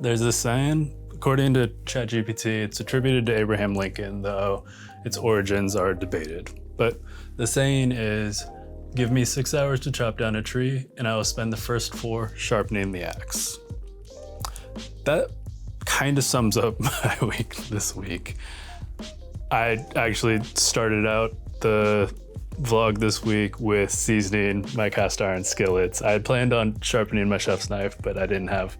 There's this saying, according to ChatGPT, it's attributed to Abraham Lincoln, though its origins are debated. But the saying is, give me 6 hours to chop down a tree, and I will spend the first 4 sharpening the axe. That kind of sums up my week this week. I actually started out the vlog this week with seasoning my cast iron skillets. I had planned on sharpening my chef's knife, but I didn't have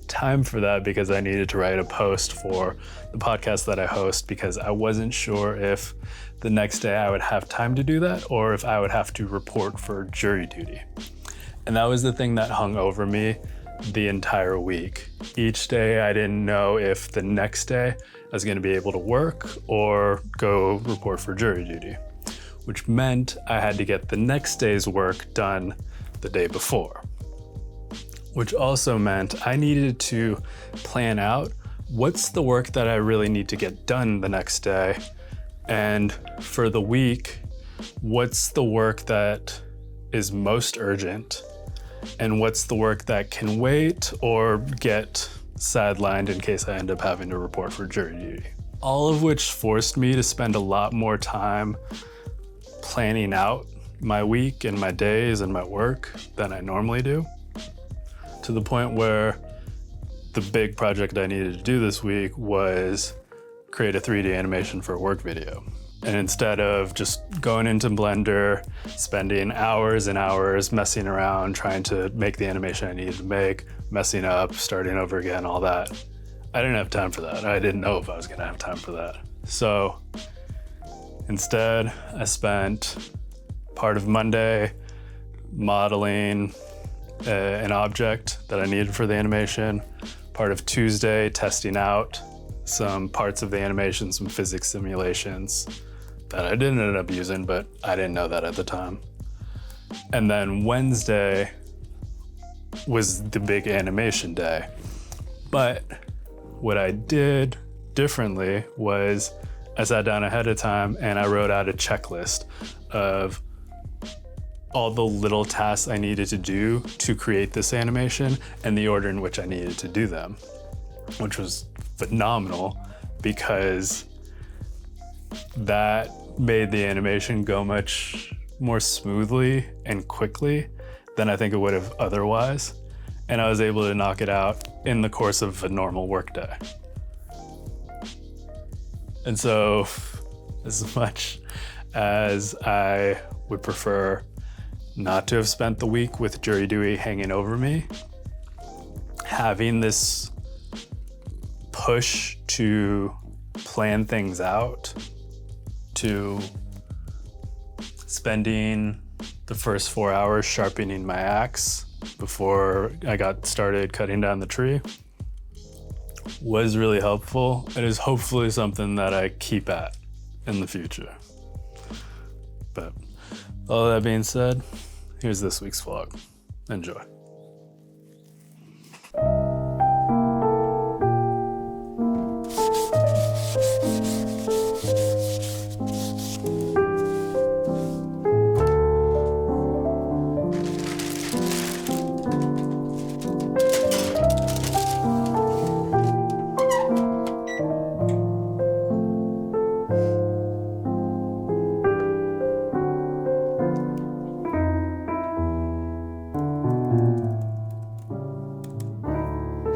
time for that because I needed to write a post for the podcast that I host, because I wasn't sure if the next day I would have time to do that or if I would have to report for jury duty. And that was the thing that hung over me the entire week. Each day I didn't know if the next day I was going to be able to work or go report for jury duty, which meant I had to get the next day's work done the day before. Which also meant I needed to plan out what's the work that I really need to get done the next day, and for the week, what's the work that is most urgent, and what's the work that can wait or get sidelined in case I end up having to report for jury duty. All of which forced me to spend a lot more time planning out my week and my days and my work than I normally do, to the point where the big project I needed to do this week was create a 3D animation for a work video. And instead of just going into Blender, spending hours and hours messing around, trying to make the animation I needed to make, messing up, starting over again, all that, I didn't have time for that. I didn't know if I was gonna have time for that. So instead, I spent part of Monday modeling an object that I needed for the animation, part of Tuesday testing out some parts of the animation, some physics simulations that I didn't end up using, but I didn't know that at the time. And then Wednesday was the big animation day. But what I did differently was I sat down ahead of time and I wrote out a checklist of all the little tasks I needed to do to create this animation and the order in which I needed to do them, which was phenomenal because that made the animation go much more smoothly and quickly than I think it would have otherwise. And I was able to knock it out in the course of a normal workday. And so, as much as I would prefer not to have spent the week with jury duty hanging over me, having this push to plan things out, to spending the first 4 hours sharpening my axe before I got started cutting down the tree, was really helpful. It is hopefully something that I keep at in the future. But all that being said, here's this week's vlog. Enjoy.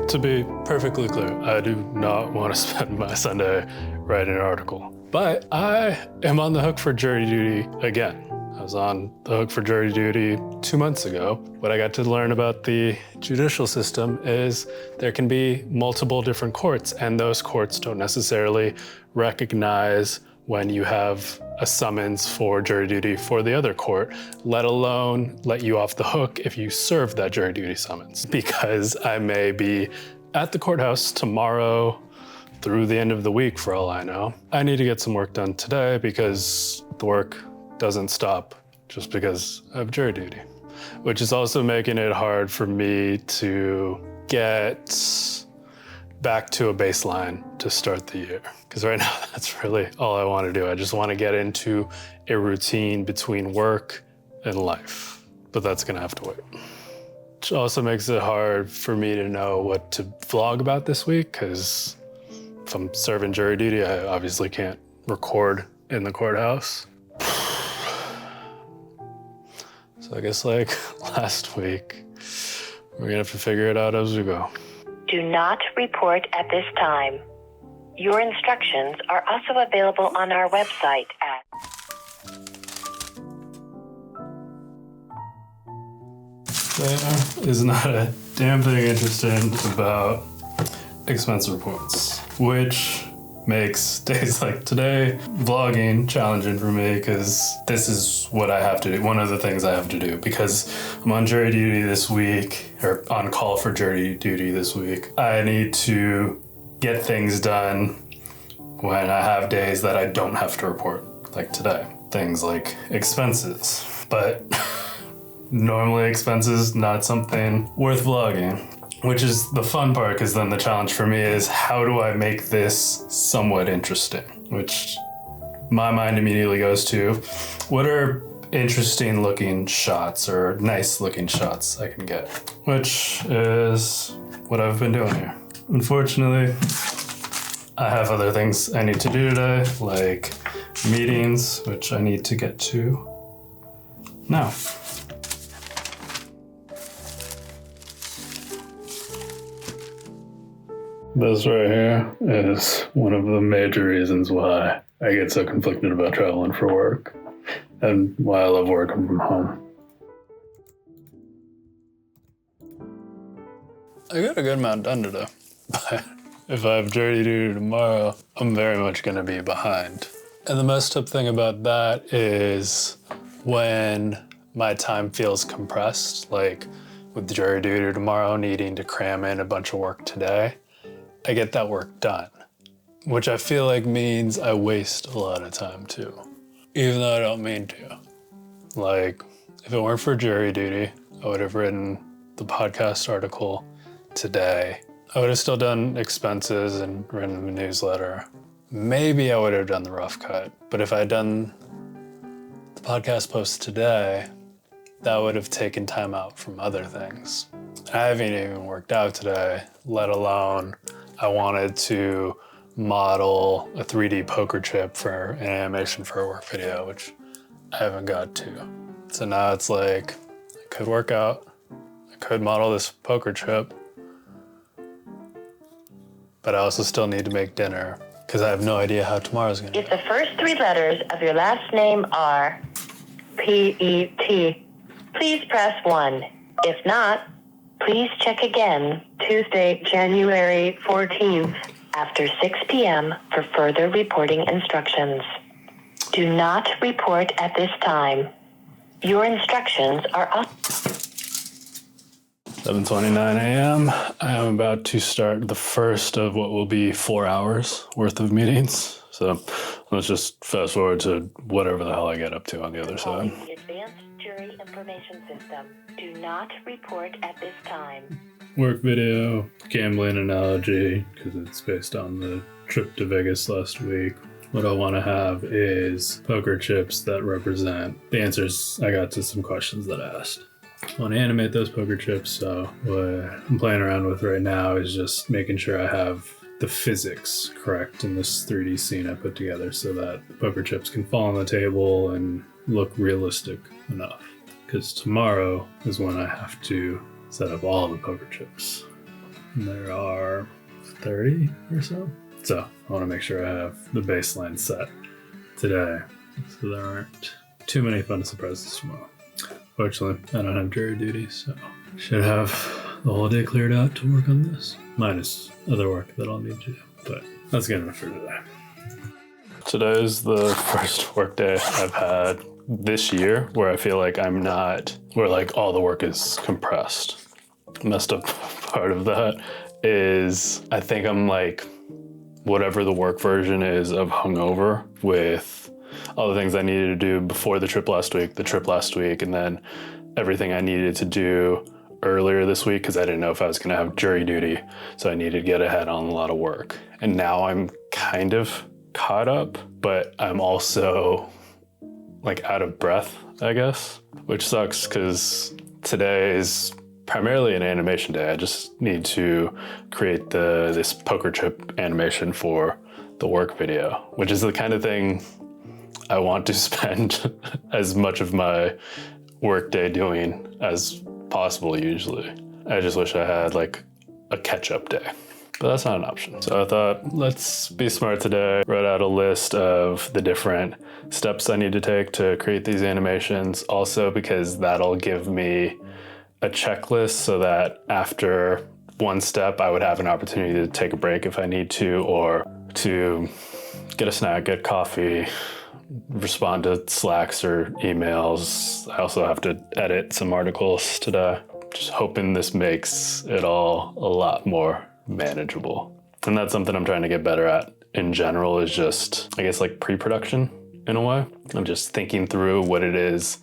To be perfectly clear, I do not want to spend my Sunday writing an article, but I am on the hook for jury duty again. I was on the hook for jury duty 2 months ago. What I got to learn about the judicial system is there can be multiple different courts, and those courts don't necessarily recognize when you have a summons for jury duty for the other court, let alone let you off the hook if you serve that jury duty summons. Because I may be at the courthouse tomorrow through the end of the week for all I know. I need to get some work done today because the work doesn't stop just because of jury duty, which is also making it hard for me to get back to a baseline to start the year. Because right now, that's really all I want to do. I just want to get into a routine between work and life, but that's gonna have to wait. Which also makes it hard for me to know what to vlog about this week, because if I'm serving jury duty, I obviously can't record in the courthouse. So I guess like last week, we're gonna have to figure it out as we go. Do not report at this time. Your instructions are also available on our website at There is not a damn thing interesting about expense reports, which makes days like today vlogging challenging for me, because this is what I have to do. One of the things I have to do, because I'm on jury duty this week, or on call for jury duty this week. I need to get things done when I have days that I don't have to report, like today. Things like expenses, but normally expenses, not something worth vlogging. Which is the fun part, because then the challenge for me is how do I make this somewhat interesting? Which my mind immediately goes to, what are interesting looking shots or nice looking shots I can get? Which is what I've been doing here. Unfortunately, I have other things I need to do today, like meetings, which I need to get to now. This right here is one of the major reasons why I get so conflicted about traveling for work and why I love working from home. I got a good amount done today, but if I have jury duty tomorrow, I'm very much going to be behind. And the messed up thing about that is when my time feels compressed, like with jury duty tomorrow, needing to cram in a bunch of work today, I get that work done, which I feel like means I waste a lot of time too, even though I don't mean to. Like, if it weren't for jury duty, I would have written the podcast article today. I would have still done expenses and written a newsletter. Maybe I would have done the rough cut, but if I had done the podcast post today, that would have taken time out from other things. I haven't even worked out today, let alone I wanted to model a 3D poker chip for an animation for a work video, which I haven't got to. So now it's like, I could work out, I could model this poker chip, but I also still need to make dinner because I have no idea how tomorrow's gonna be. If the first three letters of your last name are P-E-T, please press 1. If not, please check again Tuesday, January 14th after 6 p.m. for further reporting instructions. Do not report at this time. Your instructions are up. 7:29 a.m. I am about to start the first of what will be 4 hours worth of meetings. So let's just fast forward to whatever the hell I get up to on the other side. The Advanced Jury Information System. Do not report at this time. Work video, gambling analogy, because it's based on the trip to Vegas last week. What I want to have is poker chips that represent the answers I got to some questions that I asked. I want to animate those poker chips, so what I'm playing around with right now is just making sure I have the physics correct in this 3D scene I put together so that the poker chips can fall on the table and look realistic enough. Because tomorrow is when I have to set up all the poker chips. And there are 30 or so. So I want to make sure I have the baseline set today so there aren't too many fun surprises tomorrow. Fortunately, I don't have jury duty, so I should have the whole day cleared out to work on this. Minus other work that I'll need to do, but that's good enough for today. Today is the first work day I've had this year where I feel like where like all the work is compressed. The messed up part of that is I think I'm like whatever the work version is of hungover with all the things I needed to do before the trip last week, and then everything I needed to do earlier this week because I didn't know if I was gonna have jury duty, so I needed to get ahead on a lot of work. And now I'm kind of caught up, but I'm also like out of breath, I guess, which sucks because today is primarily an animation day. I just need to create this poker chip animation for the work video, which is the kind of thing I want to spend as much of my work day doing as possible usually. I just wish I had like a catch-up day, but that's not an option. So I thought, let's be smart today, write out a list of the different steps I need to take to create these animations. Also because that'll give me a checklist so that after one step, I would have an opportunity to take a break if I need to, or to get a snack, get coffee, respond to Slacks or emails. I also have to edit some articles today. Just hoping this makes it all a lot more manageable. And that's something I'm trying to get better at in general, is just, I guess, like pre-production in a way. I'm just thinking through what it is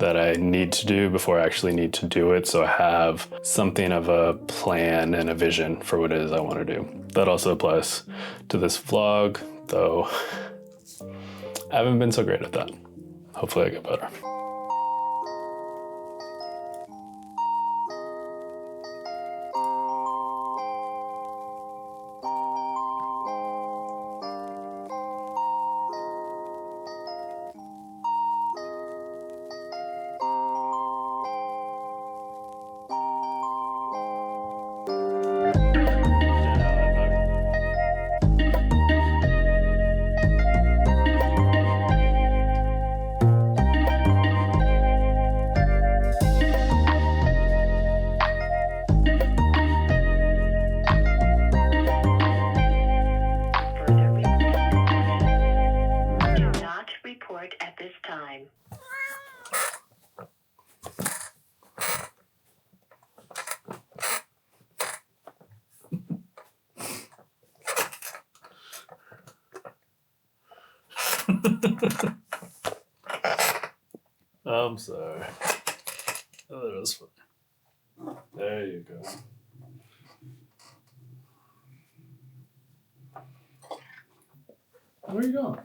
that I need to do before I actually need to do it, so I have something of a plan and a vision for what it is I want to do. That also applies to this vlog, though I haven't been so great at that. Hopefully I get better. At this time. I'm sorry. I thought it was funny. There you go. Where are you going?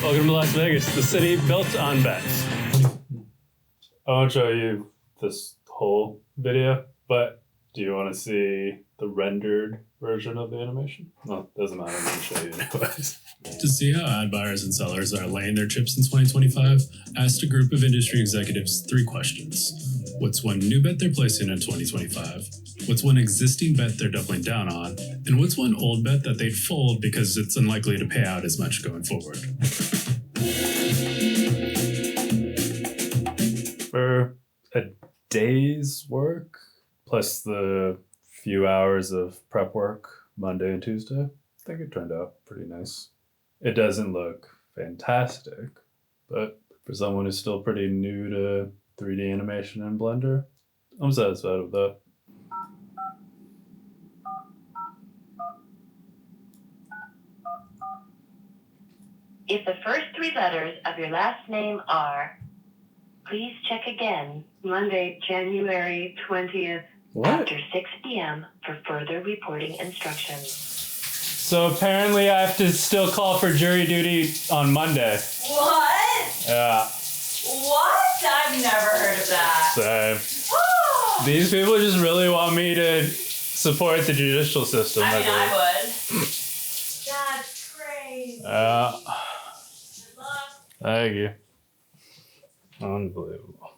Welcome to Las Vegas, the city built on bets. I won't show you this whole video, but do you want to see the rendered version of the animation? No, doesn't matter. I'm going to show you anyways. To see how ad buyers and sellers are laying their chips in 2025, I asked a group of industry executives 3 questions. What's one new bet they're placing in 2025? What's one existing bet they're doubling down on? And what's one old bet that they'd fold because it's unlikely to pay out as much going forward? For a day's work, plus the few hours of prep work Monday and Tuesday, I think it turned out pretty nice. It doesn't look fantastic, but for someone who's still pretty new to 3D animation in Blender, I'm satisfied with that. If the first 3 letters of your last name are, please check again Monday, January 20th after 6 p.m. for further reporting instructions. So apparently I have to still call for jury duty on Monday. What? Yeah. What? I've never heard of that. So these people just really want me to support the judicial system. I mean, I would. That's crazy. Thank you. Unbelievable.